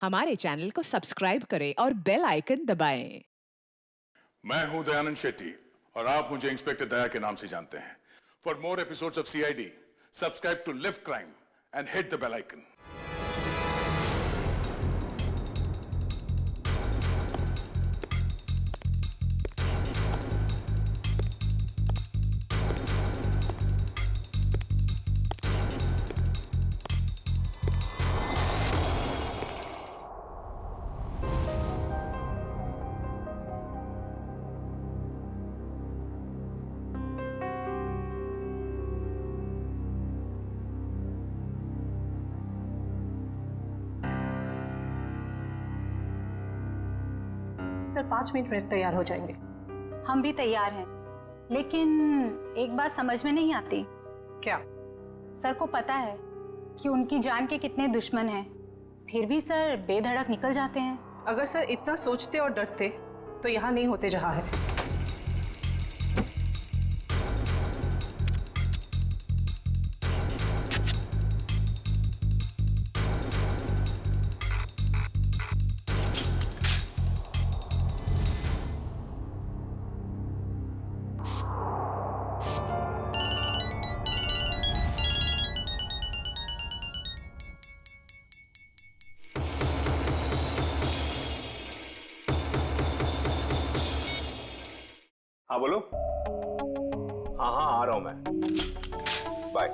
हमारे चैनल को सब्सक्राइब करें और बेल आइकन दबाएं। मैं हूं दयानंद शेट्टी और आप मुझे इंस्पेक्टर दया के नाम से जानते हैं। For more episodes of CID, subscribe to lift crime and hit the bell icon. Sir 5 minute में तैयार हो जाएंगे। हम भी तैयार हैं, लेकिन एक बात समझ में नहीं आती। क्या? सर को पता है कि उनकी जान के कितने दुश्मन हैं, फिर भी सर बेधड़क निकल जाते हैं। अगर सर इतना सोचते और डरते तो यहाँ नहीं होते जहाँ है। हाँ बोलो। हाँ हाँ आ रहा हूं मैं। Bye.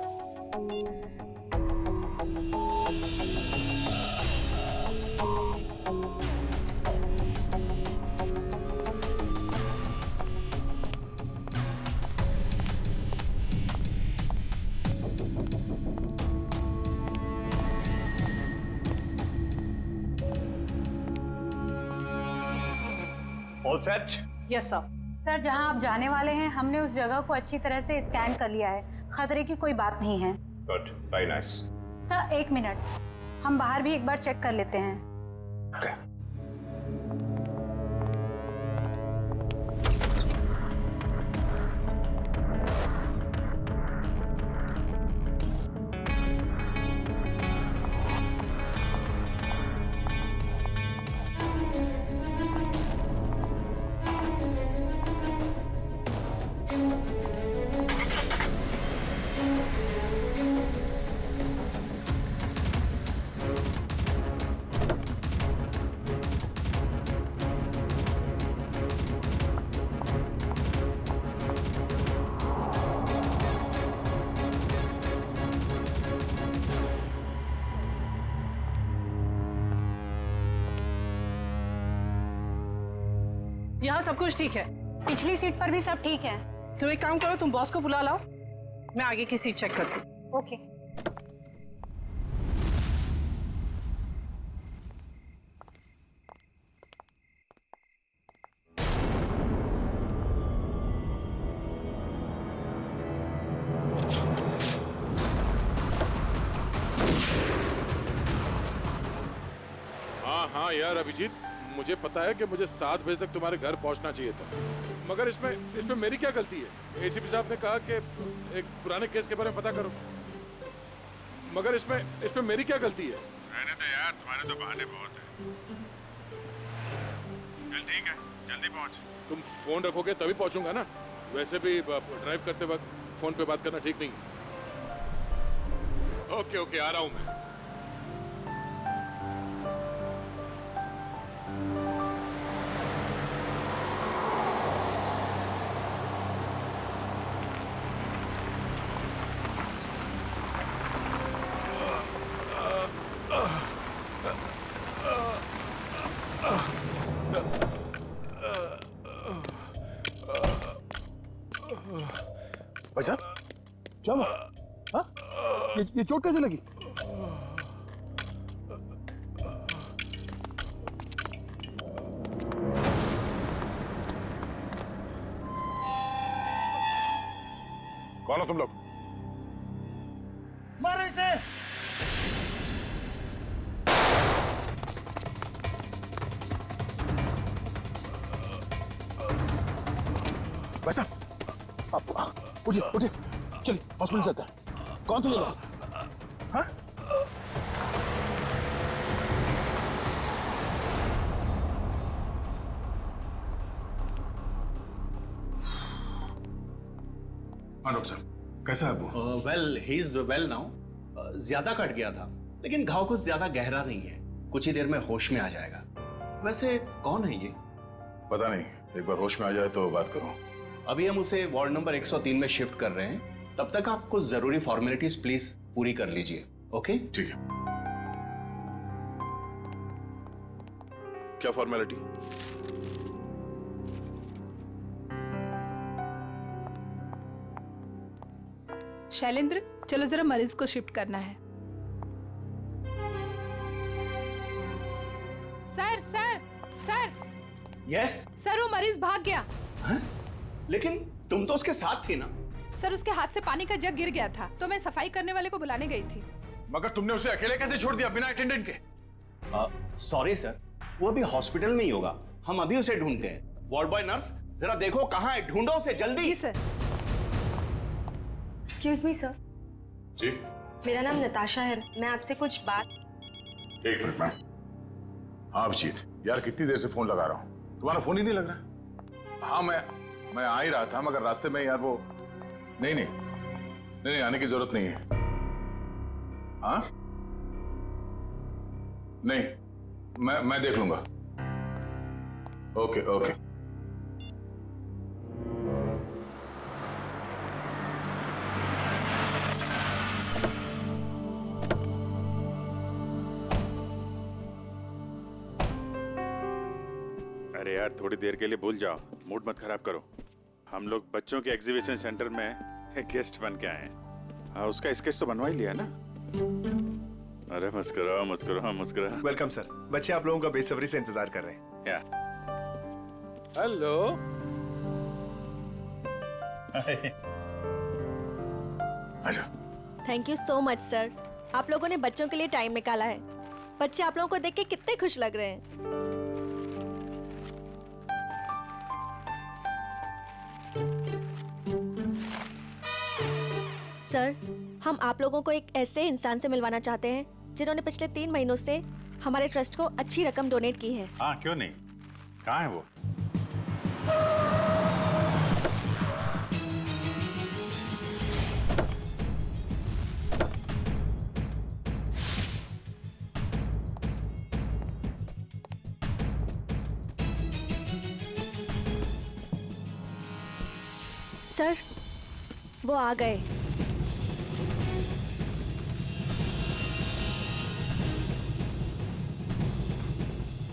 All set? Yes sir. Sir जहां आप जाने वाले हैं, हमने उस जगह को अच्छी तरह से स्कैन कर लिया है। खतरे की कोई बात नहीं है। Good, very nice. Sir 1 minute, हम बाहर भी एक बार चेक कर लेते हैं। Okay. यहाँ सब कुछ ठीक है। पिछली सीट पर भी सब ठीक है। तुम एक काम करो, तुम बॉस को बुला लाओ, मैं आगे की सीट चेक करती हूँ। ओके। हाँ यार अभिजीत, मुझे पता है कि मुझे 7 बजे तक तुम्हारे घर पहुंचना चाहिए था, मगर इसमें मेरी क्या गलती है? ACP साहब ने कहा कि एक पुराने केस के बारे में पता करो, मगर इसमें मेरी क्या गलती है? रहने दे यार, तुम्हारे तो बहाने बहुत हैं। चल ठीक है, जल्दी पहुंच। तुम फोन रखोगे तभी पहुंचूंगा ना, वैसे भी ड्राइव करते वक्त फोन पे बात करना ठीक नहीं। ओके आ रहा हूं मैं। भाई साहब क्या हुआ? हाँ? ये चोट कैसे लगी? कौन हो तुम लोग? मारो इसे। भाई साहब आप उठिए उठिए, चलिए हॉस्पिटल चलते हैं। कौन थे ये लोग? हाँ? हाँ डॉक्टर साहब, कैसा है वो? Well he is well now. ज्यादा कट गया था, लेकिन घाव कुछ ज्यादा गहरा नहीं है, कुछ ही देर में होश में आ जाएगा। वैसे कौन है ये? पता नहीं, एक बार होश में आ जाए तो बात करूं। अभी हम उसे वार्ड नंबर 103 में शिफ्ट कर रहे हैं, तब तक आप कुछ जरूरी फॉर्मेलिटीज प्लीज पूरी कर लीजिए। ओके? ठीक है। क्या फॉर्मेलिटी? शैलेंद्र, चलो जरा मरीज को शिफ्ट करना है। Sir sir sir yes sir, वो मरीज भाग गया। लेकिन तुम तो उसके साथ थी ना? सर, उसके हाथ से पानी का जग गिर गया था, तो मैं सफाई करने वाले को बुलाने गई थी। मगर तुमने उसे अकेले कैसे छोड़ दिया बिना अटेंडेंट के? सॉरी सर, वो अभी हॉस्पिटल में ही होगा, हम अभी उसे ढूंढते हैं। वार्ड बॉय नर्स, जरा देखो कहाँ है, ढूंढो उसे जल्दी। जी सर। Excuse me sir. जी? मेरा नाम नताशा है, मैं आपसे कुछ बात। एक मिनट मैम। हाँ अभिजीत, यार कितनी देर से फोन लगा रहा हूँ, तुम्हारा फोन ही नहीं लग रहा। हाँ मैं आ ही रहा था, मगर रास्ते में यार वो नहीं आने की जरूरत नहीं है। हाँ नहीं, मैं देख लूंगा। Okay okay. अरे यार थोड़ी देर के लिए भूल जाओ, मूड मत खराब करो। हम लोग बच्चों के एग्जीबिशन सेंटर में गेस्ट बन के आए हैं। हाँ, उसका स्केच तो बनवा ही लिया ना? अरे मुस्कुराओ। वेलकम सर, बच्चे आप लोगों का बेसब्री से इंतजार कर रहे हैं। क्या? हेलो। आजा। Thank you so much sir, आप लोगों ने बच्चों के लिए टाइम निकाला है। बच्चे आप लोगों को देख के कितने खुश लग रहे हैं। सर, हम आप लोगों को एक ऐसे इंसान से मिलवाना चाहते हैं जिन्होंने पिछले 3 महीनों से हमारे ट्रस्ट को अच्छी रकम डोनेट की है। हाँ क्यों नहीं, कहाँ है वो? सर, वो आ गए।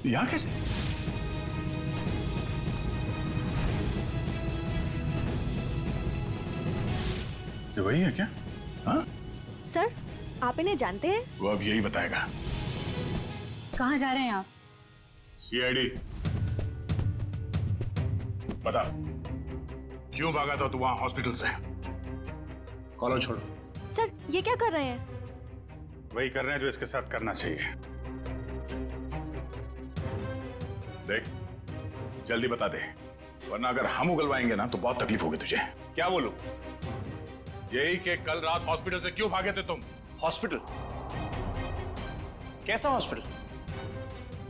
यहाँ कैसे? ये वही है क्या? हाँ? सर, आप इन्हें जानते हैं? वो अब यही बताएगा। कहाँ जा रहे हैं आप? सीआईडी। बता, क्यों भागा था तू वहां हॉस्पिटल से? कॉलर छोड़ो। सर, ये क्या कर रहे हैं? वही कर रहे हैं जो इसके साथ करना चाहिए। देख, जल्दी बता दे, वरना अगर हम उगलवाएंगे ना तो बहुत तकलीफ होगी तुझे। क्या बोलूं? यही कि कल रात हॉस्पिटल से क्यों भागे थे तुम? हॉस्पिटल? कैसा हॉस्पिटल?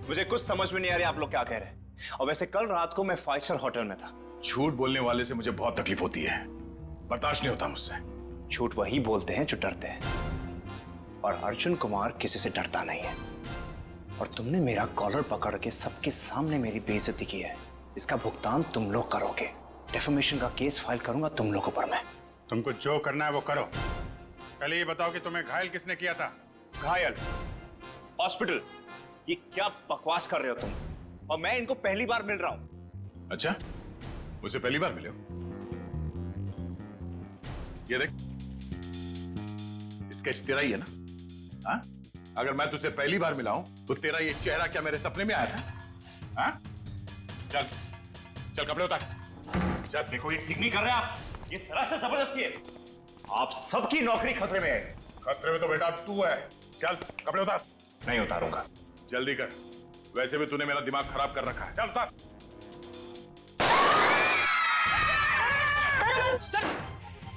मुझे कुछ समझ में नहीं आ रहा आप लोग क्या कह रहे हैं। और वैसे कल रात को मैं 5 स्टार होटल में था। झूठ बोलने वाले से मुझे बहुत तकलीफ होती है, बर्दाश्त नहीं होता मुझसे। झूठ वही बोलते हैं जो डरते हैं, और अर्जुन कुमार किसी से डरता नहीं है। और तुमने मेरा कॉलर पकड़ के सबके सामने मेरी बेइज्जती की है, इसका भुगतान तुम लोग करोगे। डिफेमेशन का केस फाइल करूंगा तुम लोगों पर मैं। तुमको जो करना है वो करो। पहले ये बताओ कि तुम्हें घायल किसने किया था? घायल? हॉस्पिटल? ये क्या बकवास कर रहे हो तुम? और मैं इनको पहली बार मिल रहा हूं। अच्छा, मुझे पहली बार मिले हो? ये देख, स्केच तेरा ही है ना? हाँ? अगर मैं तुझसे पहली बार मिला हूं तो तेरा ये चेहरा क्या मेरे सपने में आया था? हाँ? चल चल कपड़े उतार। चल, देखो ये ठीक नहीं कर रहे आप, ये सरासर जबरदस्ती है। आप सबकी नौकरी खतरे में है। खतरे में तो बेटा तू है। चल कपड़े उतार। नहीं उतारूंगा। जल्दी कर, वैसे भी तूने मेरा दिमाग खराब कर रखा है। चल उतार। सर,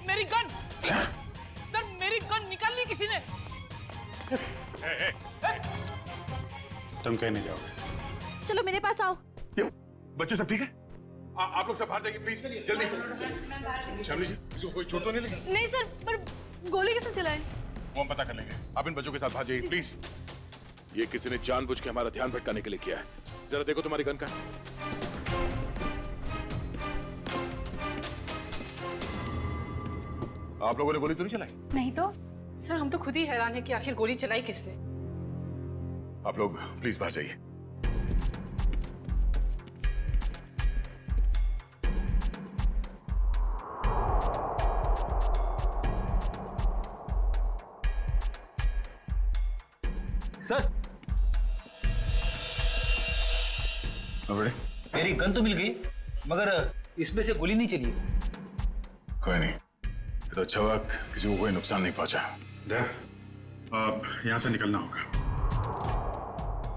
मेरी गन! सर, मेरी गन निकाल ली किसी ने। तुम कहीं नहीं जाओगे। चलो मेरे पास आओ। बच्चे सब ठीक है? आप लोग सब बाहर जाइए प्लीज, जल्दी। शामली जी, इसको कोई चोट तो नहीं लगी? नहीं सर, पर गोली किसने चलाई? वो हम पता कर लेंगे। आप इन बच्चों के साथ बाहर जाइए प्लीज। ये किसी ने जानबूझ के हमारा ध्यान भटकाने के लिए किया है। जरा देखो तुम्हारी गन का। आप लोगों ने गोली तो नहीं चलाई? नहीं तो। सर हम तो खुद ही हैरान है कि आखिर गोली चलाई किसने। आप लोग प्लीज बाहर जाइए। सर मेरी गन तो मिल गई, मगर इसमें से गोली नहीं चली। कोई नहीं, ये तो अच्छा हुआ किसी को कोई नुकसान नहीं पहुंचा। अब यहाँ से निकलना होगा।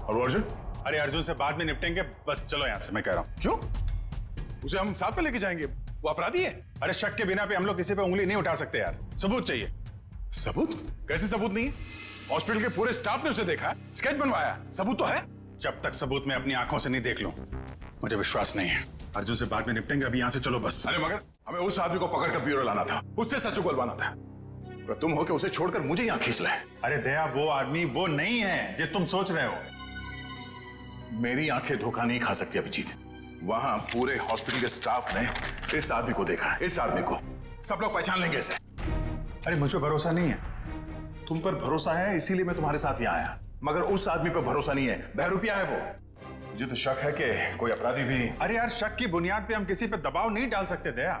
और अर्जुन? अरे अर्जुन से बाद में निपटेंगे, बस चलो यहाँ से, मैं कह रहा हूँ। क्यों? उसे हम साथ में लेके जाएंगे, वो अपराधी है। अरे शक के बिना पे हम लोग किसी पे उंगली नहीं उठा सकते यार, सबूत चाहिए। सबूत? कैसे सबूत नहीं है? हॉस्पिटल के पूरे स्टाफ ने उसे देखा, स्केच बनवाया, सबूत तो है। जब तक सबूत मैं अपनी आंखों से नहीं देख लूं, मुझे विश्वास नहीं है। अर्जुन से बाद में निपटेंगे, अभी यहाँ से चलो बस। अरे मगर हमें उस आदमी को पकड़कर ब्यूरो लाना था, उससे सच उगलवाना था। अगर तुम हो के उसे छोड़कर मुझे यहाँ खींच लाए। अरे दया, वो आदमी वो नहीं है जिस तुम सोच रहे हो। मेरी आंखें धोखा नहीं खा सकती अभिजीत। वहां पूरे हॉस्पिटल के स्टाफ ने इस आदमी को देखा, इस आदमी को सब लोग पहचान लेंगे इसे। अरे मुझ पर भरोसा नहीं है। तुम पर भरोसा है इसीलिए मैं तुम्हारे साथ यहाँ आया, मगर उस आदमी पर भरोसा नहीं है, बहरूपिया है वो। मुझे तो शक है कि कोई अपराधी भी। अरे यार, शक की बुनियाद पे हम किसी पे दबाव नहीं डाल सकते दया।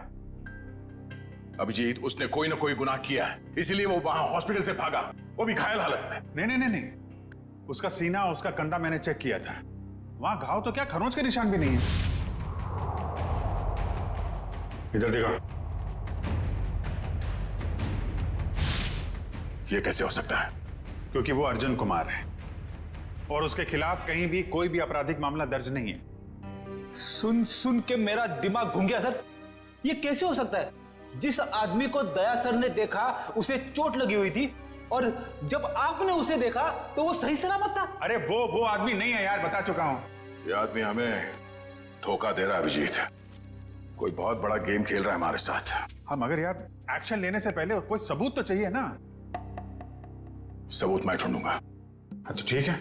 अभिजीत, उसने कोई ना कोई गुनाह किया है, इसीलिए वो वहां हॉस्पिटल से भागा, वो भी घायल हालत में। नहीं नहीं नहीं नहीं, उसका सीना, उसका कंधा मैंने चेक किया था, वहां घाव तो क्या खरोंच के निशान भी नहीं है। इधर देखो। ये कैसे हो सकता है? क्योंकि वो अर्जुन कुमार है और उसके खिलाफ कहीं भी कोई भी आपराधिक मामला दर्ज नहीं है। सुन सुन के मेरा दिमाग घूम गया सर। ये कैसे हो सकता है? जिस आदमी को दया सर ने देखा उसे चोट लगी हुई थी, और जब आपने उसे देखा तो वो सही सलामत था। अरे वो आदमी नहीं है यार, बता चुका हूं। ये आदमी हमें धोखा दे रहा है अभिजीत, कोई बहुत बड़ा गेम खेल रहा है हमारे साथ। हाँ, मगर यार एक्शन लेने से पहले कोई सबूत तो चाहिए ना। सबूत मैं ढूंढूंगा। हाँ तो ठीक है,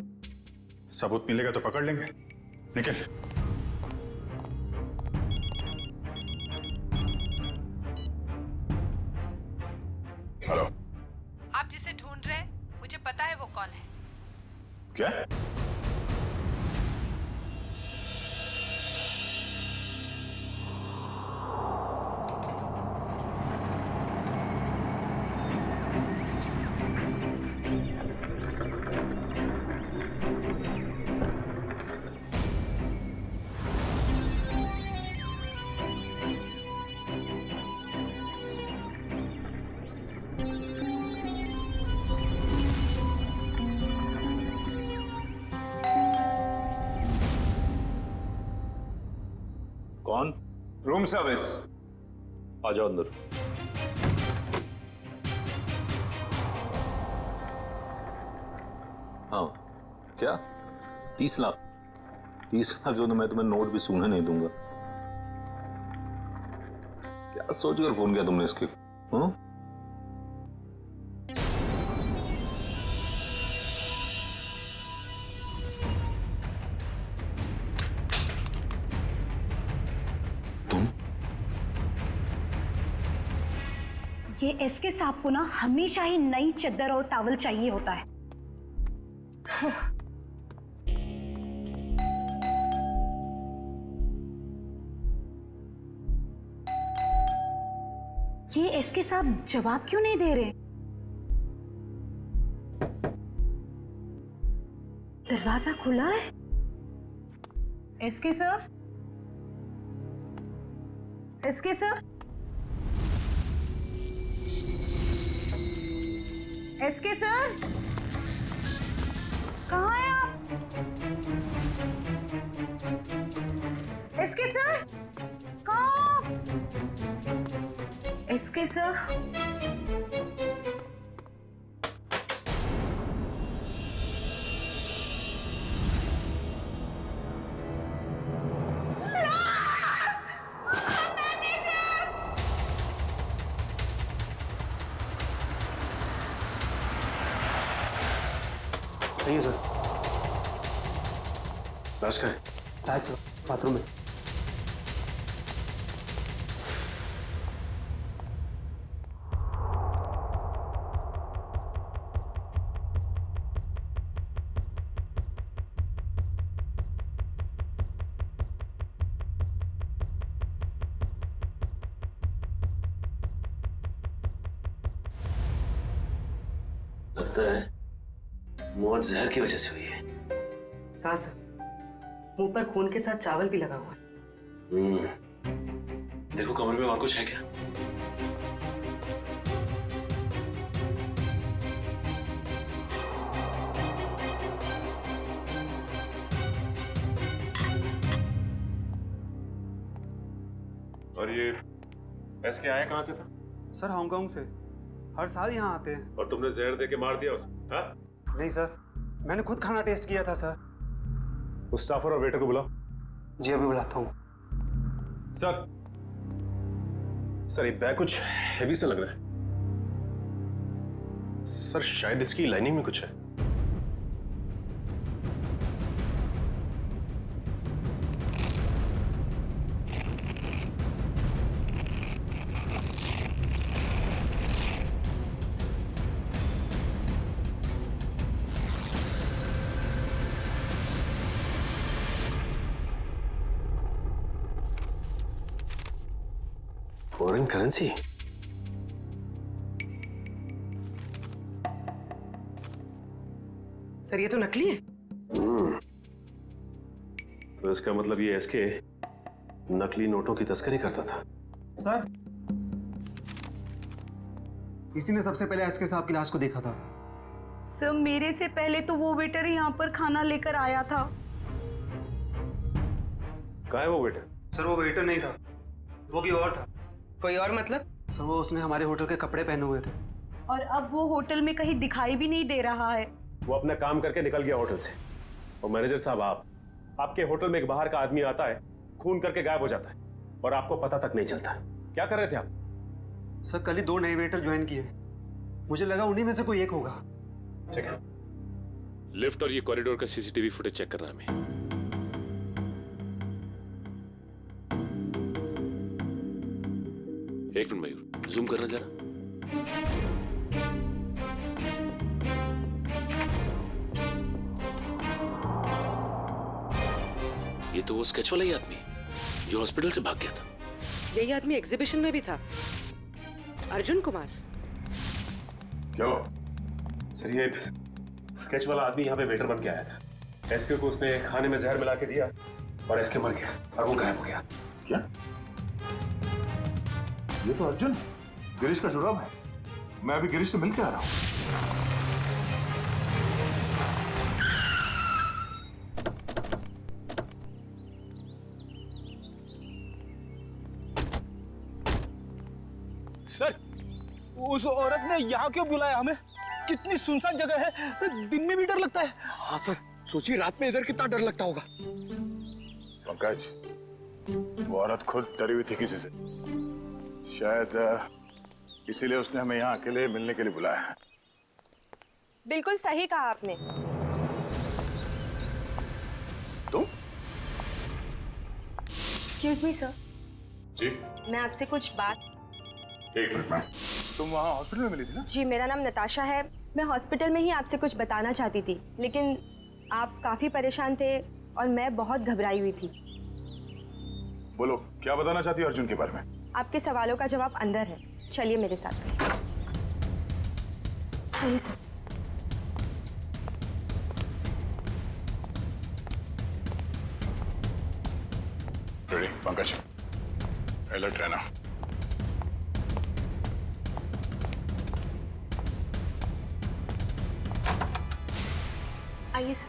सबूत मिलेगा तो पकड़ लेंगे। निकल। हेलो। आप जिसे ढूंढ रहे हैं, मुझे पता है वो कौन है। क्या? कौन? Room service. आ जाओ अंदर। हाँ क्या? 30 लाख? 30 लाख क्यों? तो मैं तुम्हें नोट भी सूंघने नहीं दूंगा। क्या सोचकर फोन किया तुमने इसके? हाँ? ये एसके साहब को ना हमेशा ही नई चद्दर और टॉवल चाहिए होता है। ये एसके साहब जवाब क्यों नहीं दे रहे? दरवाजा खुला है। SK sir, SK sir, SK sir, कहाँ हैं आप? एसके सर, कहाँ? एसके सर, सही है सर। लाश का है? है सर, बाथरूम में। लगता है मौत जहर की वजह से हुई है। कहाँ सर? मुंह पर खून के साथ चावल भी लगा हुआ है। देखो कमरे में और कुछ है क्या? और ये एसके आया कहाँ से था? सर हांगकांग से, हर साल यहाँ आते हैं। और तुमने जहर दे के मार दिया उसे? हाँ? नहीं सर, मैंने खुद खाना टेस्ट किया था सर। उस स्टाफर और वेटर को बुलाओ। जी अभी बुलाता हूँ। सर सर ये बैग कुछ हेवी सा लग रहा है। सर शायद इसकी लाइनिंग में कुछ है। Foreign currency? सर ये तो नकली है। तो इसका मतलब ये एसके नकली नोटों की तस्करी करता था। सर इसी ने सबसे पहले एसके साहब की लाश को देखा था। सर मेरे से पहले तो वो वेटर यहाँ पर खाना लेकर आया था। कहाँ है वो वेटर? सर वो वेटर नहीं था, वो कोई और था। कोई और मतलब? सर वो उसने हमारे होटल के कपड़े पहने हुए थे। और अब वो होटल में कहीं दिखाई भी नहीं दे रहा है। वो अपना काम करके निकल गया होटल से। और मैनेजर साहब आपके होटल में एक बाहर का आदमी आता है, खून करके गायब हो जाता है और आपको पता तक नहीं चलता। क्या कर रहे थे आप? सर कल ही 2 नए वेटर ज्वाइन किए, मुझे लगा उन्हीं में से कोई एक होगा। ठीक है। लिफ्ट और ये कॉरिडोर का सीसीटीवी फुटेज चेक करना हमें। एक मिनट मयूर, जूम करना जरा। ये तो वो स्केच वाला ही आदमी जो हॉस्पिटल से भाग गया था। यही आदमी एग्जीबिशन में भी था, अर्जुन कुमार। क्यों? सर ये स्केच वाला आदमी यहाँ पे वेटर बन के आया था। एसके को उसने खाने में जहर मिला के दिया और एसके मर गया और वो गायब हो गया। क्या? ये तो अर्जुन गिरीश का जुड़ाव है। मैं अभी गिरीश से मिल के आ रहा हूँ। सर उस औरत ने यहाँ क्यों बुलाया हमें? कितनी सुनसान जगह है, दिन में भी डर लगता है। हाँ सर, सोचिए रात में इधर कितना डर लगता होगा। पंकज, वो औरत खुद डरी हुई थी किसी से। शायद इसीलिए उसने हमें यहाँ अकेले मिलने के लिए बुलाया है। बिल्कुल सही कहा आपने। तुम? एक्सक्यूज मी सर, जी मैं आपसे कुछ बात। एक मिनट में। तुम वहाँ हॉस्पिटल में मिली थी ना? जी मेरा नाम नताशा है, मैं हॉस्पिटल में ही आपसे कुछ बताना चाहती थी, लेकिन आप काफी परेशान थे और मैं बहुत घबराई हुई थी। बोलो क्या बताना चाहती हो अर्जुन के बारे में? आपके सवालों का जवाब अंदर है, चलिए मेरे साथ। आइए सर। रेडी पंकज, अलर्ट रहना। आइए सर।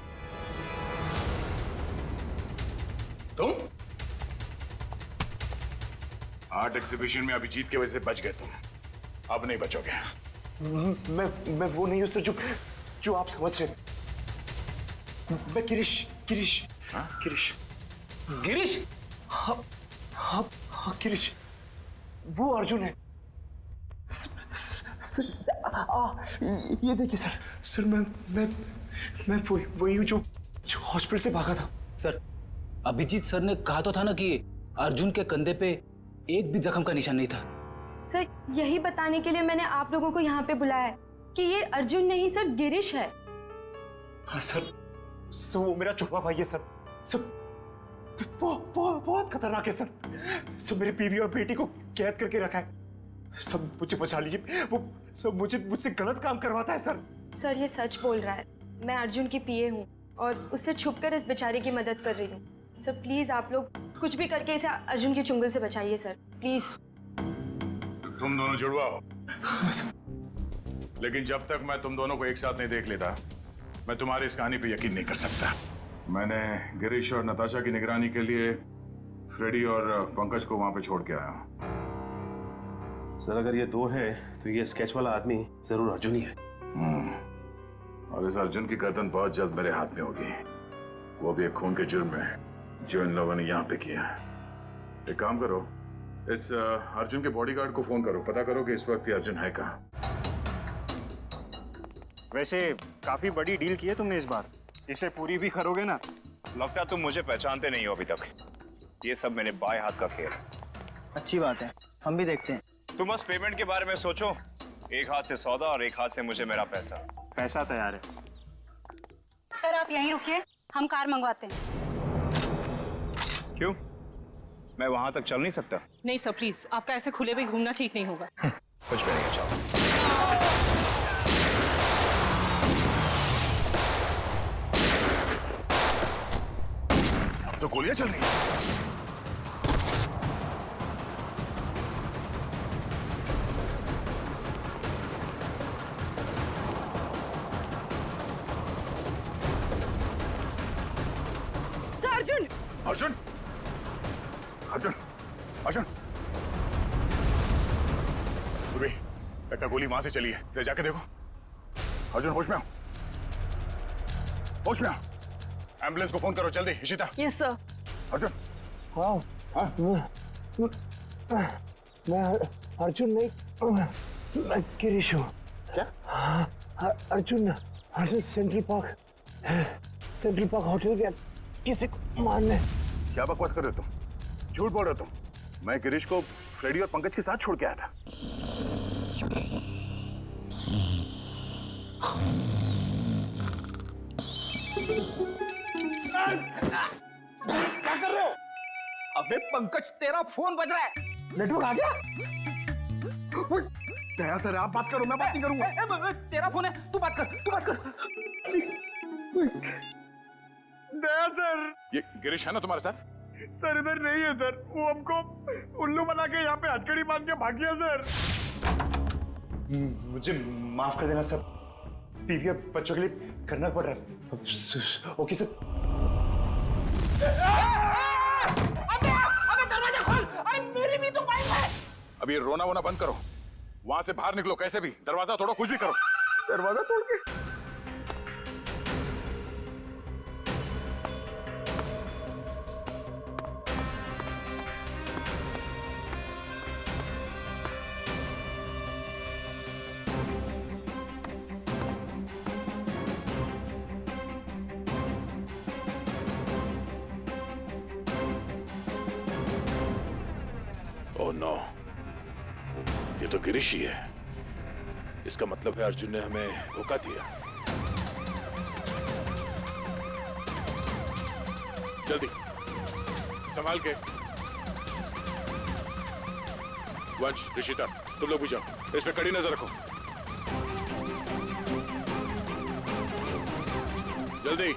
तुम आर्ट एग्जीबिशन में अभिजीत की वजह से बच गए तुम, अब नहीं बचोगे। मैं वो नहीं हूं सर जो आप समझ रहे। मैं गिरीश गिरीश हाँ? गिरीश गिरीश हाँ हाँ हाँ गिरीश, वो अर्जुन है। सर ये देखिए सर मैं मैं वही हूँ जो हॉस्पिटल से भागा था। सर, अभिजीत सर ने कहा तो था ना कि अर्जुन के कंधे पे एक भी जख्म का निशान नहीं था। सर, यही बताने के लिए मैंने आप लोगों को यहाँ पे बुलाया है कि ये अर्जुन नहीं सर, गिरीश है। हाँ सर, वो मेरा छोटा भाई है सर। बहुत खतरनाक है सर। सब मेरी बीवी और बेटी को कैद करके रखा है। सब मुझे बचा लीजिए, वो सब मुझसे गलत काम करवाता है सर। सर, ये सच बोल रहा है। मैं अर्जुन की पीए हूँ और उससे छुपकर इस बेचारे की मदद कर रही हूँ। सर प्लीज आप लोग कुछ भी करके इसे अर्जुन के चुंगल से बचाइए सर, प्लीज। तुम दोनों जुड़वा हो, लेकिन जब तक मैं तुम दोनों को एक साथ नहीं देख लेता, मैं तुम्हारी इस कहानी पे यकीन नहीं कर सकता। मैंने गिरीश और नताशा की निगरानी के लिए फ्रेडी और पंकज को वहां पे छोड़ के आया हूं। सर, अगर ये दो हैं तो ये स्केच वाला आदमी जरूर अर्जुन ही है। और इस अर्जुन की गर्दन बहुत जल्द मेरे हाथ में होगी, वो भी एक खून के जुर्म में जो इन लोगों ने यहाँ पे किया है। एक काम करो, इस अर्जुन के बॉडीगार्ड को फोन करो, पता करो कि इस वक्त ये अर्जुन है कहाँ। वैसे काफी बड़ी डील की है तुमने इस बार, इसे पूरी भी करोगे ना? लगता है तुम मुझे पहचानते नहीं हो अभी तक। ये सब मेरे बाएं हाथ का खेल है। अच्छी बात है, हम भी देखते हैं। तुम बस पेमेंट के बारे में सोचो, एक हाथ से सौदा और एक हाथ से मुझे मेरा पैसा। पैसा तैयार है। सर आप यहीं रुकिए, हम कार मंगवाते हैं। क्यों, मैं वहां तक चल नहीं सकता? नहीं सर प्लीज, आपका ऐसे खुले में घूमना ठीक नहीं होगा। कुछ भी नहीं, चलो। अब तो गोलियां चल रही हैं। अर्जुन! अर्जुन! अर्जुन! अर्जुन! सुबह लगता गोली वहां से चली है, जरा जाके देखो। अर्जुन होश में आओ, होश में आओ। एम्बुलेंस को फोन करो जल्दी। इशिता। Yes sir. अर्जुन। मैं अर्जुन नहीं, मैं गिरीश हूँ। क्या? अर्जुन सेंट्रल पार्क होटल गया किसी को मारने। क्या बकवास कर रहे हो तुम? झूठ बोल रहे हो तुम। मैं गिरीश को फ्रेडी और पंकज के साथ छोड़ के आया था। क्या कर रहे हो? अबे पंकज, तेरा फोन बज रहा है। नेटवर्क आ गया? क्या सर, आप बात करो, मैं बात नहीं करूंगा। तेरा फोन है, तू बात कर। दया सर। ये गिरीश है ना तुम्हारे साथ? सर इधर नहीं है सर, वो हमको उल्लू बना के यहाँ पे हथकड़ी बांध के भाग गया सर। मुझे माफ कर देना सर, बीवी और बच्चों के लिए करना पड़ रहा है। Okay sir. अबे दरवाजा खोल, अरे मेरी भी तो वाइफ है। अब ये रोना वोना बंद करो, वहां से बाहर निकलो कैसे भी, दरवाजा तोड़ो, कुछ भी करो। दरवाजा तोड़ के? ओह नो, ये तो गिरीश ही है। इसका मतलब है अर्जुन ने हमें धोखा दिया। जल्दी संभाल के। वंश, ऋषिता, तुम लोग भी जाओ, इस पे कड़ी नजर रखो। जल्दी।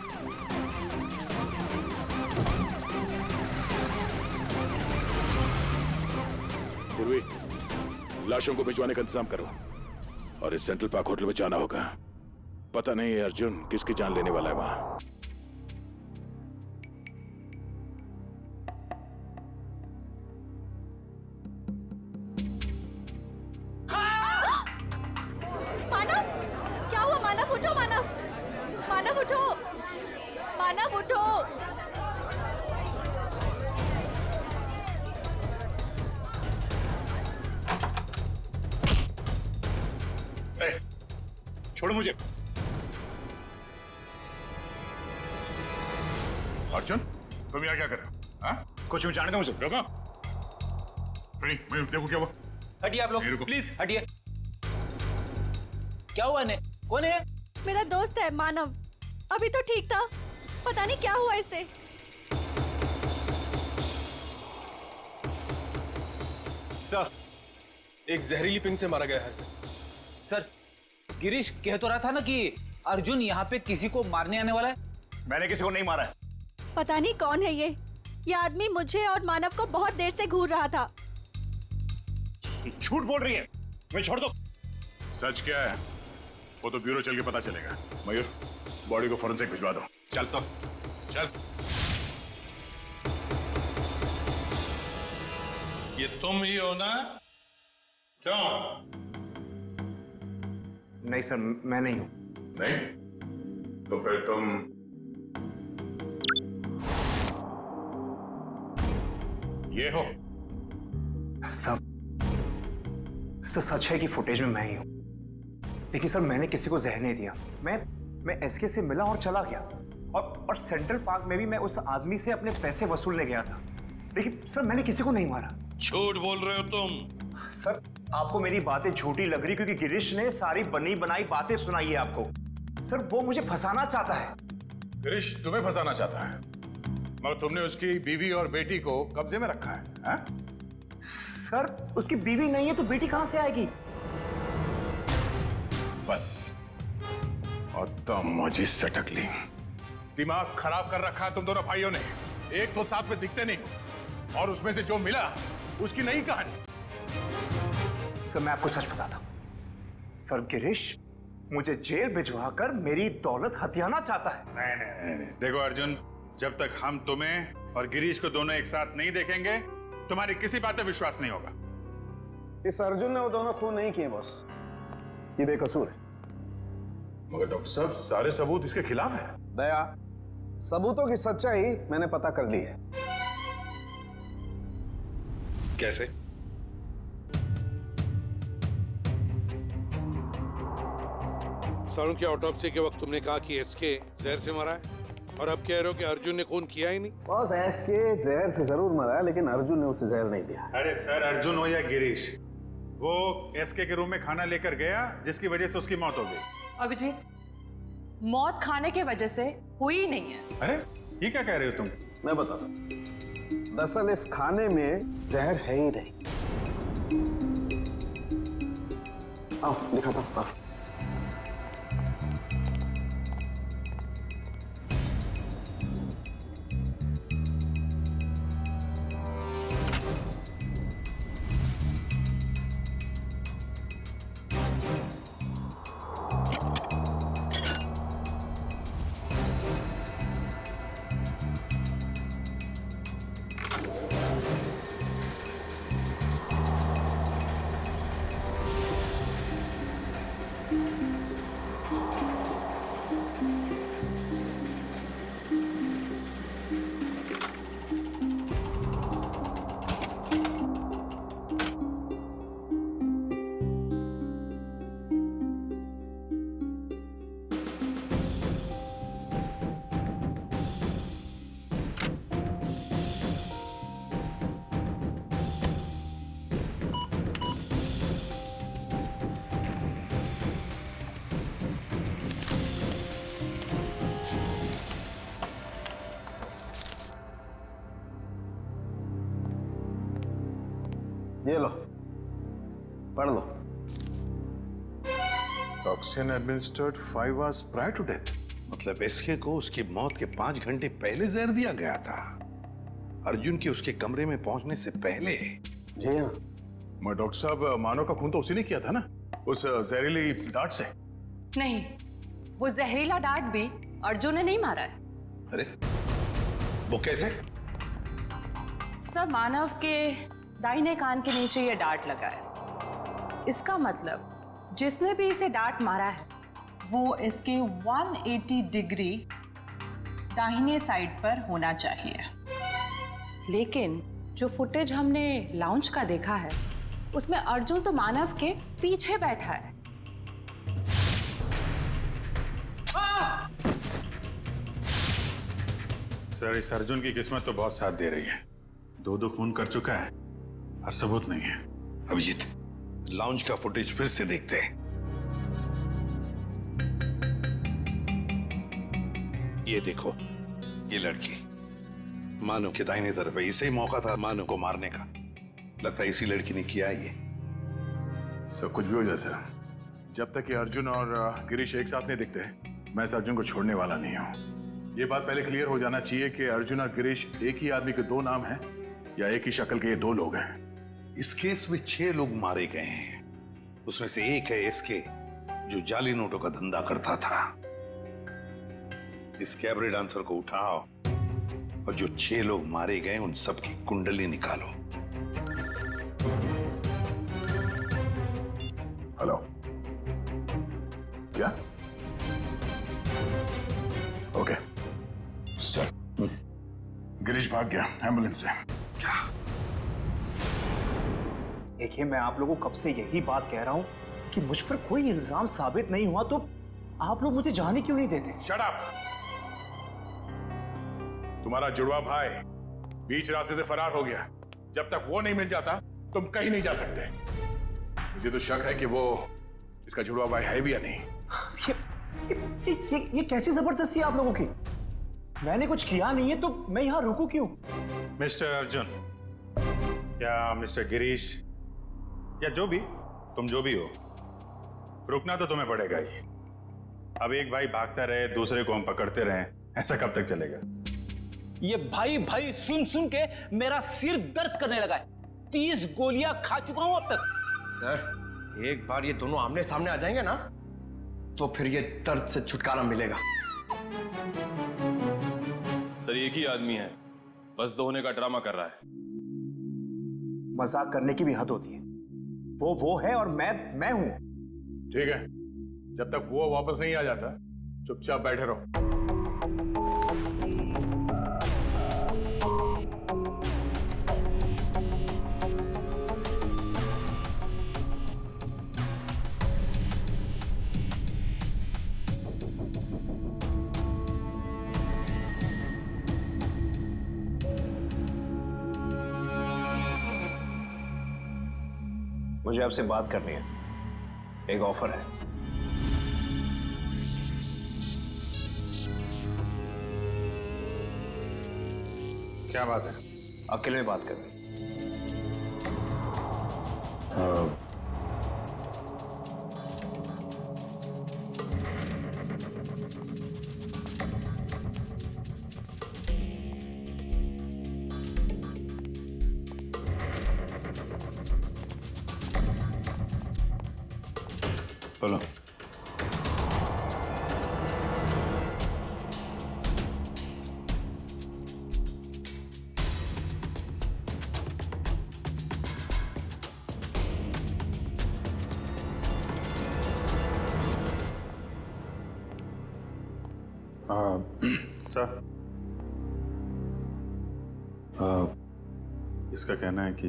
पूर्वी, लाशों को भिजवाने का इंतजाम करो और इस सेंट्रल पार्क होटल में जाना होगा। पता नहीं है अर्जुन किसकी जान लेने वाला है वहां। मानव, क्या हुआ? मानव उठो, मानव, मानव उठो, मानव उठो। छोड़ो मुझे। अर्जुन तुम यहाँ क्या कर रहे हो? हाँ? कुछ भी जाने दो मुझे। रुको। देखो क्या हुआ? हटिए आप लोग, प्लीज हटिए। क्या हुआ ने? कौन है? मेरा दोस्त है मानव। अभी तो ठीक था, पता नहीं क्या हुआ इसे। सर, एक जहरीली पिन से मारा गया है सर, गिरीश कह तो रहा था ना कि अर्जुन यहाँ पे किसी को मारने आने वाला है। मैंने किसी को नहीं मारा है। पता नहीं कौन है ये आदमी मुझे और मानव को बहुत देर से घूर रहा था। झूठ बोल रही है, मैं छोड़ दो। सच क्या है वो तो ब्यूरो चल के पता चलेगा। मयूर, बॉडी को फॉरेंसिक भिजवा दो। चल सब, चल। ये तुम ही हो ना? क्यों? नहीं सर, मैं नहीं हूं। नहीं? तो फिर तुम ये हो? सब सच है कि फुटेज में मैं ही हूं। देखिए सर, मैंने किसी को जहर नहीं दिया। मैं एसके से मिला और चला गया, और सेंट्रल पार्क में भी मैं उस आदमी से अपने पैसे वसूलने गया था। लेकिन सर, मैंने किसी को नहीं मारा। झूठ बोल रहे हो तुम। सर, आपको मेरी बातें झूठी लग रही क्योंकि गिरीश ने सारी बनी बनाई बातें सुनाई है आपको। सर, वो मुझे फंसाना चाहता है। गिरीश तुम्हें फंसाना चाहता है, मगर तुमने उसकी बीवी और बेटी को कब्जे में रखा है, हा? सर, उसकी बीवी नहीं है तो बेटी कहां से आएगी? बस और तमाजी सटक ली। दिमाग खराब कर रखा है तुम दोनों भाइयों ने। एक तो साथ में दिखते नहीं, और उसमें से जो मिला उसकी नई कहानी। सर, मैं आपको सच बताता हूं। सर, गिरीश मुझे जेल भिजवा कर मेरी दौलत हथियाना चाहता है। नहीं। देखो अर्जुन, जब तक हम तुम्हें और गिरीश को दोनों एक साथ नहीं देखेंगे, तुम्हारी किसी बात पे विश्वास नहीं होगा। इस अर्जुन ने वो दोनों खून नहीं किए बॉस, ये बेकसूर है। मगर डॉक्टर साहब, सारे सबूत इसके खिलाफ है। दया, सबूतों की सच्चाई मैंने पता कर ली है। कैसे? सारुण की ऑटोप्सी के वक्त तुमने कहा कि एसके जहर से मरा है, और अब कह रहे हो कि अर्जुन ने खून किया ही नहीं। बॉस, एसके जहर से जरूर मरा है, लेकिन अर्जुन ने उसे जहर नहीं दिया। अरे सर, अर्जुन हो या गिरीश, वो एसके के रूम में खाना लेकर गया जिसकी वजह से उसकी मौत हो गई। अभिजीत, मौत खाने की वजह से हुई नहीं है। अरे ये क्या कह रहे हो तुम? मैं बताता, दरअसल इस खाने में जहर है ही नहीं। आओ दिखाता हूं। ये लो, पढ़ लो। Toxin administered 5 hours prior to death। मतलब एसके को उसकी मौत के 5 घंटे पहले जहर दिया गया था, अर्जुन के उसके कमरे में पहुंचने से पहले। जी हाँ। मैं डॉक्टर साहब, मानव का खून तो उसी ने किया था ना, उस जहरीली डांट से। नहीं, वो जहरीला डांट भी अर्जुन ने नहीं मारा है। अरे वो कैसे? सर, मानव के दाहिने कान के नीचे ये डांट लगा है। इसका मतलब जिसने भी इसे डांट मारा है वो इसके 180 डिग्री दाहिने साइड पर होना चाहिए। लेकिन जो फुटेज हमने लाउंज का देखा है उसमें अर्जुन तो मानव के पीछे बैठा है। सर, इस अर्जुन की किस्मत तो बहुत साथ दे रही है। 2 खून कर चुका है और सबूत नहीं है। अभिजीत, लाउंज का फुटेज फिर से देखते हैं। ये देखो, ये लड़की मानो के दाहिने तरफ है। इसे ही मौका था मानो को मारने का। लगता है इसी लड़की ने किया ये। सब कुछ भी हो जाए सर, जब तक ये अर्जुन और गिरीश एक साथ नहीं दिखते, मैं इस अर्जुन को छोड़ने वाला नहीं हूँ। ये बात पहले क्लियर हो जाना चाहिए कि अर्जुन और गिरीश एक ही आदमी के 2 नाम हैं या एक ही शक्ल के ये 2 लोग हैं। इस केस में 6 लोग मारे गए हैं। उसमें से एक है एसके, जो जाली नोटों का धंधा करता था। इस कैबरे डांसर को उठाओ और जो 6 लोग मारे गए उन सबकी कुंडली निकालो। हेलो, क्या? ओके सर, गिरीश भाग गया एम्बुलेंस से। देखिए, मैं आप लोगों को कब से यही बात कह रहा हूं कि मुझ पर कोई इल्जाम साबित नहीं हुआ तो आप लोग मुझे जाने क्यों नहीं देते? Shut up! तुम्हारा जुड़वा भाई बीच रास्ते से फरार हो गया। जब तक वो नहीं मिल जाता तुम कहीं नहीं जा सकते। मुझे तो शक है कि वो इसका जुड़वा भाई है भी या नहीं। ये कैसी जबरदस्ती है आप लोगों की? मैंने कुछ किया नहीं है तो मैं यहाँ रुकूं क्यों? मिस्टर अर्जुन या मिस्टर गिरीश या जो भी, तुम जो भी हो, रुकना तो तुम्हें पड़ेगा ही। अब एक भाई भागता रहे, दूसरे को हम पकड़ते रहे, ऐसा कब तक चलेगा? ये भाई भाई सुन सुन के मेरा सिर दर्द करने लगा है। 30 गोलियां खा चुका हूं अब तक। सर, एक बार ये दोनों आमने सामने आ जाएंगे ना, तो फिर ये दर्द से छुटकारा मिलेगा। सर, एक ही आदमी है, बस 2 होने का ड्रामा कर रहा है। मजाक करने की भी हद होती है। वो है और मैं हूं। ठीक है, जब तक वो वापस नहीं आ जाता चुपचाप बैठे रहो। मुझे आपसे बात करनी है, एक ऑफर है। क्या बात है? अकेले में बात करनी। बोलो। सर, इसका कहना है कि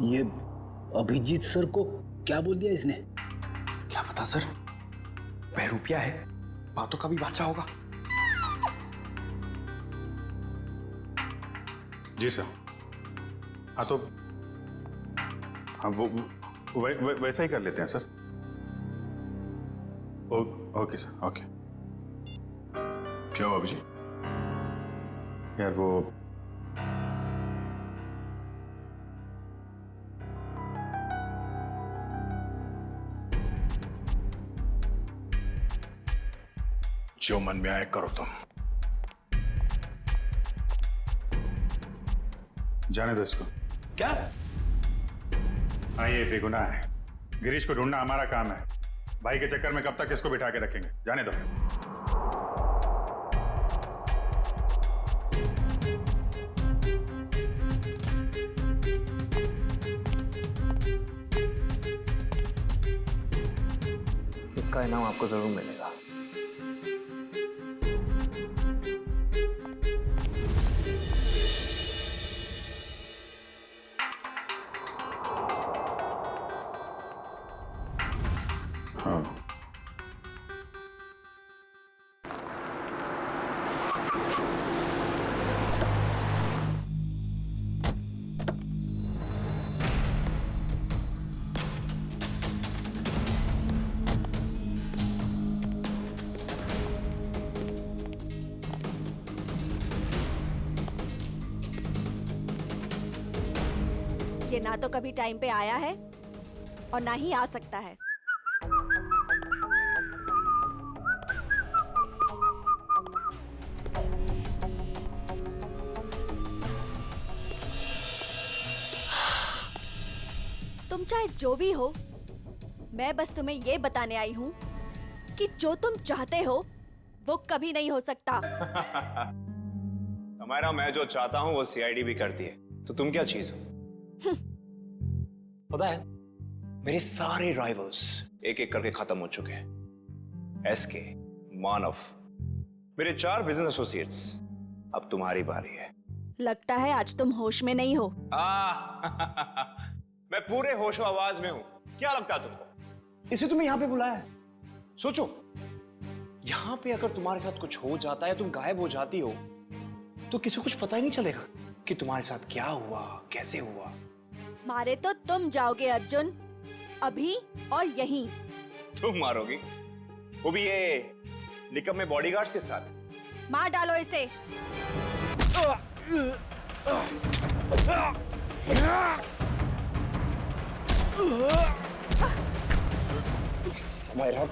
ये अभिजीत सर को क्या बोल दिया इसने? क्या पता सर, बहरूपिया है, बातों का भी बादशाह होगा। जी सर। हाँ तो हाँ वो वैसा ही कर लेते हैं सर। Okay sir, okay. क्या हुआ अभिजीत? यार वो जो मन में आए करो तुम। जाने दो इसको। क्या? हाँ, ये बेगुनाह है। गिरीश को ढूंढना हमारा काम है। भाई के चक्कर में कब तक इसको बिठा के रखेंगे? जाने दो। इसका इनाम आपको जरूर मिलेगा। हाँ, ये ना तो कभी टाइम पे आया है और ना ही आ सकता है। तुम चाहे जो भी हो, मैं बस तुम्हें ये बताने आई हूँ कि जो तुम चाहते हो वो कभी नहीं हो सकता। हमारा मैं जो चाहता हूँ वो सीआईडी भी करती है, तो तुम क्या चीज हो? पता है, मेरे सारे राइवल्स एक एक करके खत्म हो चुके हैं। एसके, मानव, मेरे 4 बिजनेस एसोसिएट्स। अब तुम्हारी बारी है। लगता है आज तुम होश में नहीं हो। मैं पूरे होशो आवाज में हूं। क्या लगता है तुमको? इसे तुम्हें यहां पे बुलाया है। सोचो, यहां पे अगर तुम्हारे साथ कुछ हो जाता है, तुम गायब हो जाती हो, तो किसी को कुछ पता ही नहीं चलेगा कि तुम्हारे साथ क्या हुआ, कैसे हुआ। मारे तो तुम जाओगे अर्जुन, अभी और यहीं। तुम मारोगी? वो भी ये निकम्मे बॉडीगार्ड्स के साथ? मार डालो इसे। समायरा,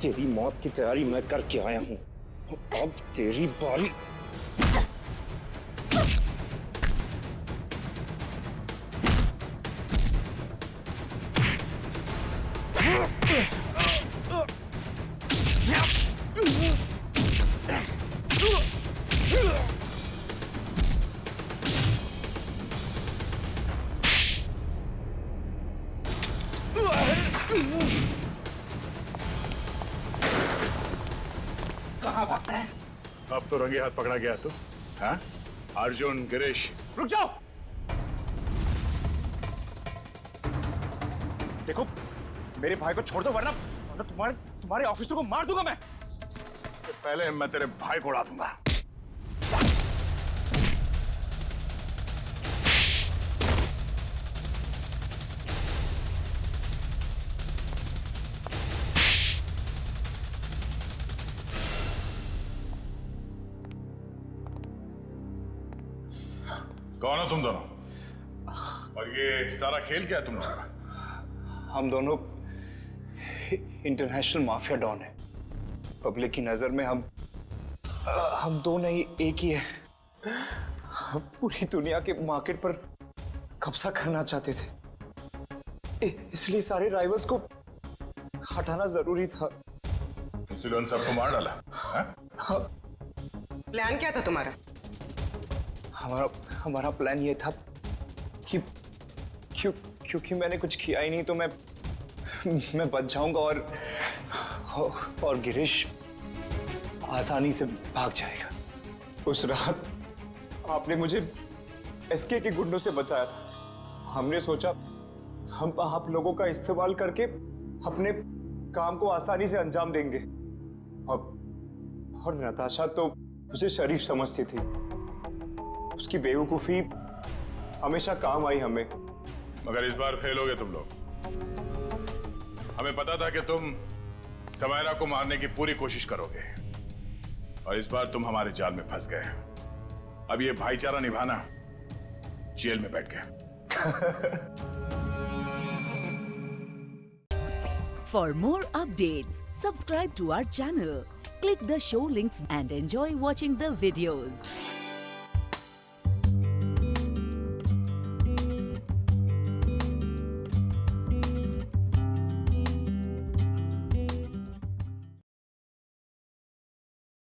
तेरी मौत की तैयारी मैं करके आया हूं। अब तेरी बारी। कहाँ भागता है? अब तो रंगे हाथ पकड़ा गया तू। हाँ? अर्जुन, गिरीश, रुक जाओ। देखो, मेरे भाई को छोड़ दो, वरना तुम्हारे ऑफिसर को मार दूंगा मैं। पहले मैं तेरे भाई को उड़ा दूंगा। कौन हो तुम दोनों? और ये सारा खेल क्या है तुम लोगों का? हम दोनों इंटरनेशनल माफिया डॉन हैं। पब्लिक की नजर में हम दो नहीं एक ही है। हम पूरी दुनिया के मार्केट पर कब्जा करना चाहते थे, इसलिए सारे राइवल्स को हटाना जरूरी था। इसलिए उन सबको मार डाला? प्लान क्या था तुम्हारा? हमारा प्लान ये था कि क्योंकि मैंने कुछ किया ही नहीं, तो मैं बच जाऊंगा और गिरीश आसानी से भाग जाएगा। उस रात आपने मुझे एसके के गुंडों से बचाया था। हमने सोचा हम आप लोगों का इस्तेमाल करके अपने काम को आसानी से अंजाम देंगे। और नताशा तो मुझे शरीफ समझती थी। उसकी बेवकूफी हमेशा काम आई हमें। मगर इस बार फेल हो गए तुम लोग। हमें पता था कि तुम समायरा को मारने की पूरी कोशिश करोगे, और इस बार तुम हमारे जाल में फंस गए। अब ये भाईचारा निभाना जेल में बैठ गए। For more updates, subscribe to our channel, click the show links and enjoy watching the videos.